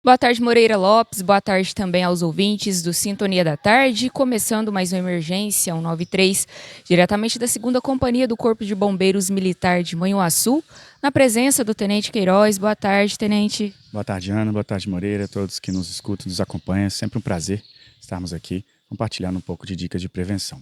Boa tarde, Moreira Lopes. Boa tarde também aos ouvintes do Sintonia da Tarde. Começando mais uma emergência 193, diretamente da 2ª Companhia do Corpo de Bombeiros Militar de Manhuaçu, na presença do Tenente Queiroz. Boa tarde, Tenente. Boa tarde, Ana. Boa tarde, Moreira. Todos que nos escutam, nos acompanham. É sempre um prazer estarmos aqui compartilhando um pouco de dicas de prevenção.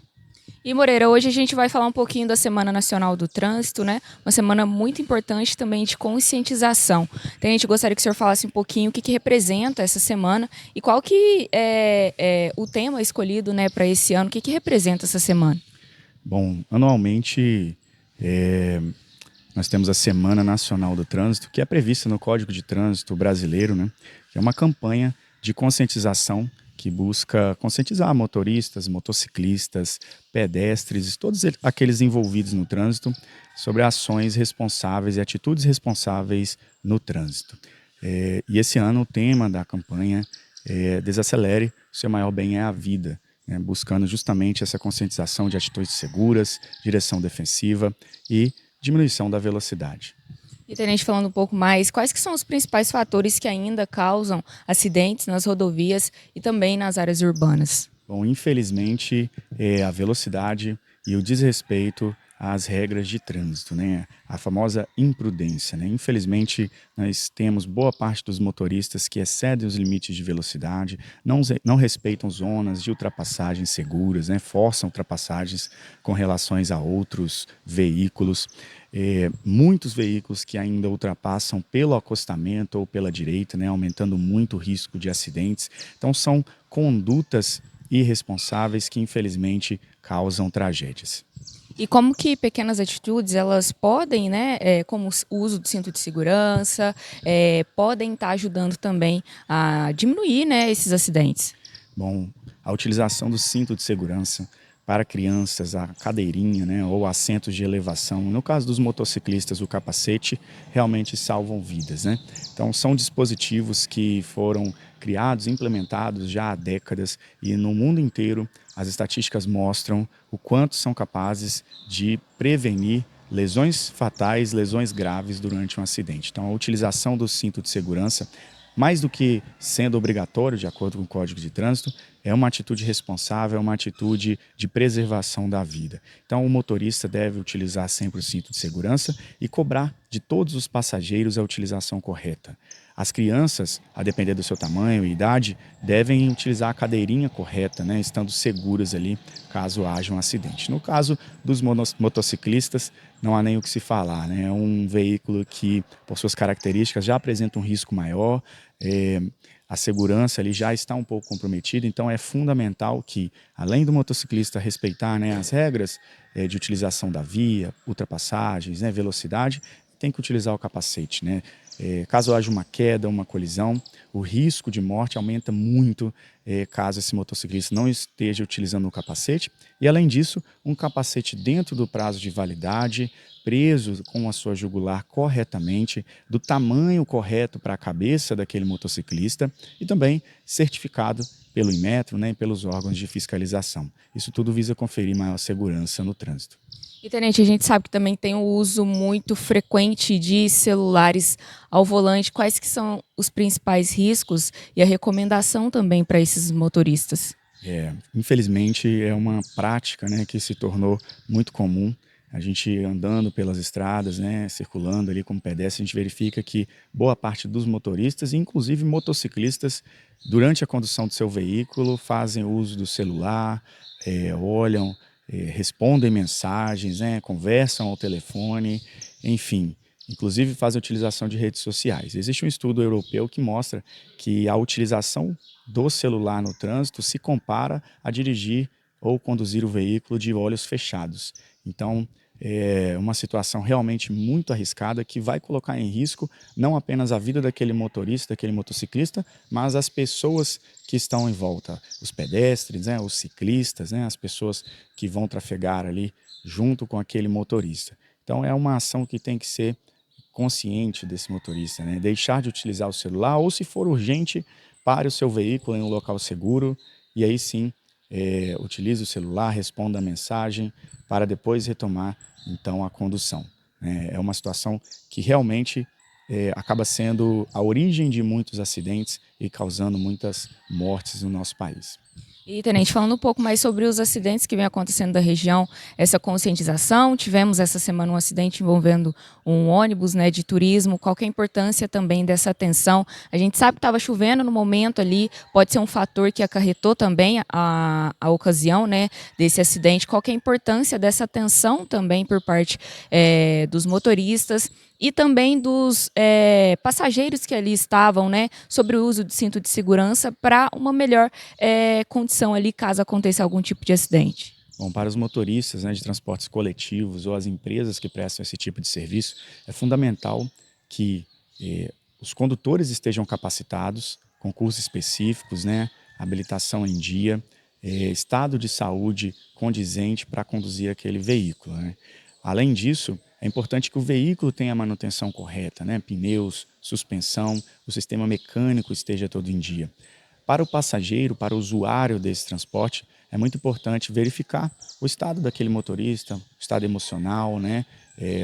E Moreira, hoje a gente vai falar um pouquinho da Semana Nacional do Trânsito, né? Uma semana muito importante também de conscientização. Tenente, gostaria que o senhor falasse um pouquinho o que representa essa semana e qual que é o tema escolhido, né, para esse ano. O que representa essa semana? Bom, anualmente nós temos a Semana Nacional do Trânsito, que é prevista no Código de Trânsito Brasileiro, né? Que é uma campanha de conscientização que busca conscientizar motoristas, motociclistas, pedestres, todos aqueles envolvidos no trânsito sobre ações responsáveis e atitudes responsáveis no trânsito. E esse ano o tema da campanha é Desacelere, seu maior bem é a vida, né? Buscando justamente essa conscientização de atitudes seguras, direção defensiva e diminuição da velocidade. E Tenente, falando um pouco mais, quais que são os principais fatores que ainda causam acidentes nas rodovias e também nas áreas urbanas? Bom, infelizmente, a velocidade e o desrespeito às regras de trânsito, né? A famosa imprudência, né? Infelizmente, nós temos boa parte dos motoristas que excedem os limites de velocidade, não respeitam zonas de ultrapassagem seguras, né? Forçam ultrapassagens com relações a outros veículos. Muitos veículos que ainda ultrapassam pelo acostamento ou pela direita, né? Aumentando muito o risco de acidentes. Então, são condutas irresponsáveis que infelizmente causam tragédias. E como que pequenas atitudes, elas podem, né, como o uso do cinto de segurança, podem estar ajudando também a diminuir, né, esses acidentes? Bom, a utilização do cinto de segurança para crianças, a cadeirinha, né, ou assentos de elevação, no caso dos motociclistas, o capacete, realmente salvam vidas, né? Então, são dispositivos que foram criados, implementados já há décadas e no mundo inteiro as estatísticas mostram o quanto são capazes de prevenir lesões fatais, lesões graves durante um acidente. Então, a utilização do cinto de segurança, mais do que sendo obrigatório, de acordo com o Código de Trânsito, é uma atitude responsável, é uma atitude de preservação da vida. Então, o motorista deve utilizar sempre o cinto de segurança e cobrar de todos os passageiros a utilização correta. As crianças, a depender do seu tamanho e idade, devem utilizar a cadeirinha correta, né, estando seguras ali caso haja um acidente. No caso dos motociclistas, não há nem o que se falar, né? É um veículo que, por suas características, já apresenta um risco maior, a segurança ali já está um pouco comprometida, então é fundamental que, além do motociclista respeitar, né, as regras de utilização da via, ultrapassagens, né, velocidade, tem que utilizar o capacete, né? Caso haja uma queda, uma colisão, o risco de morte aumenta muito caso esse motociclista não esteja utilizando o capacete. E, além disso, um capacete dentro do prazo de validade, preso com a sua jugular corretamente, do tamanho correto para a cabeça daquele motociclista e também certificado pelo Inmetro, né, e pelos órgãos de fiscalização. Isso tudo visa conferir maior segurança no trânsito. E, Tenente, a gente sabe que também tem o uso muito frequente de celulares ao volante. Quais que são os principais riscos e a recomendação também para esses motoristas? Infelizmente é uma prática, né, que se tornou muito comum. A gente andando pelas estradas, né, circulando ali como pedestre, a gente verifica que boa parte dos motoristas, inclusive motociclistas, durante a condução do seu veículo, fazem uso do celular, olham, respondem mensagens, né, conversam ao telefone, enfim, inclusive fazem utilização de redes sociais. Existe um estudo europeu que mostra que a utilização do celular no trânsito se compara a dirigir ou conduzir o veículo de olhos fechados. Então, é uma situação realmente muito arriscada que vai colocar em risco não apenas a vida daquele motorista, daquele motociclista, mas as pessoas que estão em volta, os pedestres, né, os ciclistas, né, as pessoas que vão trafegar ali junto com aquele motorista. Então, é uma ação que tem que ser consciente desse motorista, né? Deixar de utilizar o celular ou, se for urgente, pare o seu veículo em um local seguro e aí sim utilize o celular, responda a mensagem para depois retomar então a condução, né? É uma situação que realmente acaba sendo a origem de muitos acidentes e causando muitas mortes no nosso país. E, Tenente, falando um pouco mais sobre os acidentes que vem acontecendo da região, essa conscientização, tivemos essa semana um acidente envolvendo um ônibus, né, de turismo, qual que é a importância também dessa atenção? A gente sabe que estava chovendo no momento ali, pode ser um fator que acarretou também a ocasião, né, desse acidente, qual que é a importância dessa atenção também por parte dos motoristas e também dos passageiros que ali estavam, né, sobre o uso de cinto de segurança para uma melhor condição ali caso aconteça algum tipo de acidente. Bom, para os motoristas, né, de transportes coletivos ou as empresas que prestam esse tipo de serviço, é fundamental que os condutores estejam capacitados, com cursos específicos, né, habilitação em dia, estado de saúde condizente para conduzir aquele veículo, né. Além disso, é importante que o veículo tenha a manutenção correta, né, pneus, suspensão, o sistema mecânico esteja todo em dia. Para o passageiro, para o usuário desse transporte, é muito importante verificar o estado daquele motorista, o estado emocional, né?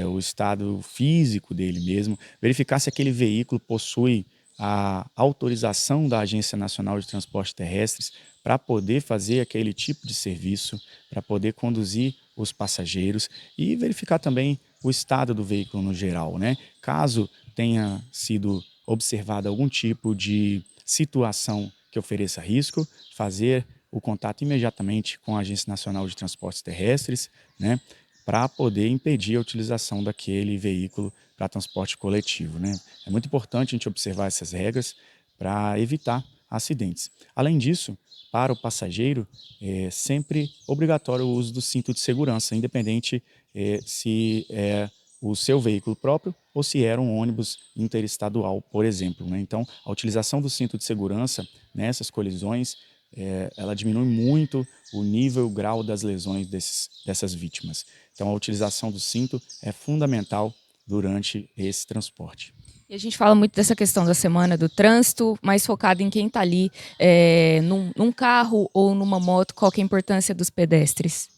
O estado físico dele mesmo, verificar se aquele veículo possui a autorização da Agência Nacional de Transportes Terrestres para poder fazer aquele tipo de serviço, para poder conduzir os passageiros e verificar também o estado do veículo no geral, né? Caso tenha sido observado algum tipo de situação que ofereça risco, fazer o contato imediatamente com a Agência Nacional de Transportes Terrestres, né, para poder impedir a utilização daquele veículo para transporte coletivo, né. É muito importante a gente observar essas regras para evitar acidentes. Além disso, para o passageiro, é sempre obrigatório o uso do cinto de segurança, independente se é o seu veículo próprio ou se era um ônibus interestadual, por exemplo, né. Então, a utilização do cinto de segurança nessas colisões, ela diminui muito o nível, o grau das lesões dessas vítimas. Então, a utilização do cinto é fundamental durante esse transporte. E a gente fala muito dessa questão da semana do trânsito, mais focado em quem está ali num carro ou numa moto, qual que é a importância dos pedestres?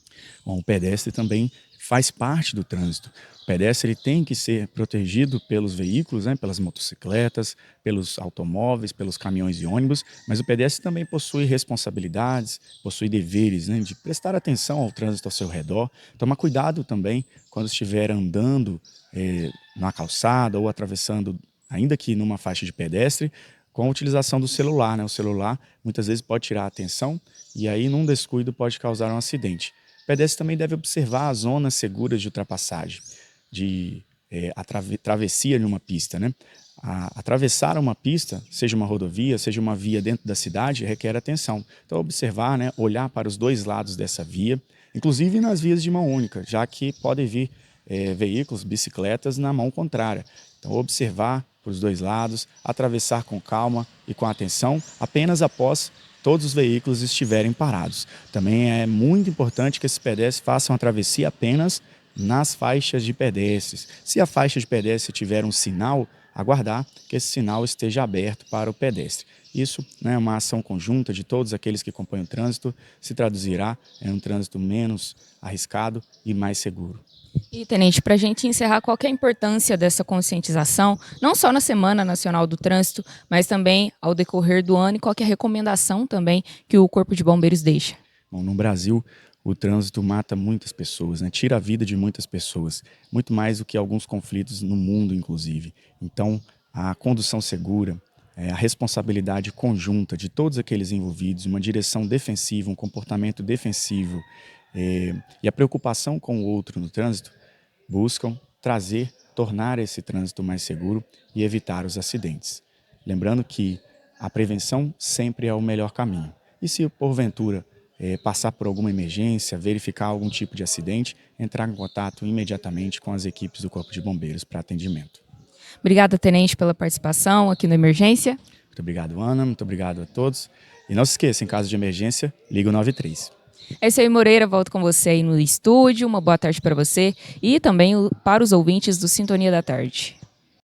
Bom, o pedestre também faz parte do trânsito. O pedestre ele tem que ser protegido pelos veículos, né, pelas motocicletas, pelos automóveis, pelos caminhões e ônibus, mas o pedestre também possui responsabilidades, possui deveres, né, de prestar atenção ao trânsito ao seu redor, tomar cuidado também quando estiver andando na calçada ou atravessando, ainda que numa faixa de pedestre, com a utilização do celular, né? O celular muitas vezes pode tirar a atenção e aí num descuido pode causar um acidente. O pedestre também deve observar as zonas seguras de ultrapassagem, de travessia de uma pista, né? Atravessar uma pista, seja uma rodovia, seja uma via dentro da cidade, requer atenção. Então observar, né? Olhar para os dois lados dessa via, inclusive nas vias de mão única, já que podem vir veículos, bicicletas na mão contrária. Então observar para os dois lados, atravessar com calma e com atenção, apenas após todos os veículos estiverem parados. Também é muito importante que esses pedestres façam a travessia apenas nas faixas de pedestres. Se a faixa de pedestre tiver um sinal, aguardar que esse sinal esteja aberto para o pedestre. Isso, né, é uma ação conjunta de todos aqueles que acompanham o trânsito, se traduzirá em um trânsito menos arriscado e mais seguro. E, Tenente, para a gente encerrar, qual que é a importância dessa conscientização, não só na Semana Nacional do Trânsito, mas também ao decorrer do ano, e qual que é a recomendação também que o Corpo de Bombeiros deixa? Bom, no Brasil, o trânsito mata muitas pessoas, né? Tira a vida de muitas pessoas, muito mais do que alguns conflitos no mundo, inclusive. Então, a condução segura, a responsabilidade conjunta de todos aqueles envolvidos, uma direção defensiva, um comportamento defensivo e a preocupação com o outro no trânsito buscam tornar esse trânsito mais seguro e evitar os acidentes. Lembrando que a prevenção sempre é o melhor caminho. E se porventura passar por alguma emergência, verificar algum tipo de acidente, entrar em contato imediatamente com as equipes do Corpo de Bombeiros para atendimento. Obrigada, Tenente, pela participação aqui no Emergência. Muito obrigado, Ana. Muito obrigado a todos. E não se esqueça, em caso de emergência, liga o 93. É isso aí, Moreira. Volto com você aí no estúdio. Uma boa tarde para você e também para os ouvintes do Sintonia da Tarde.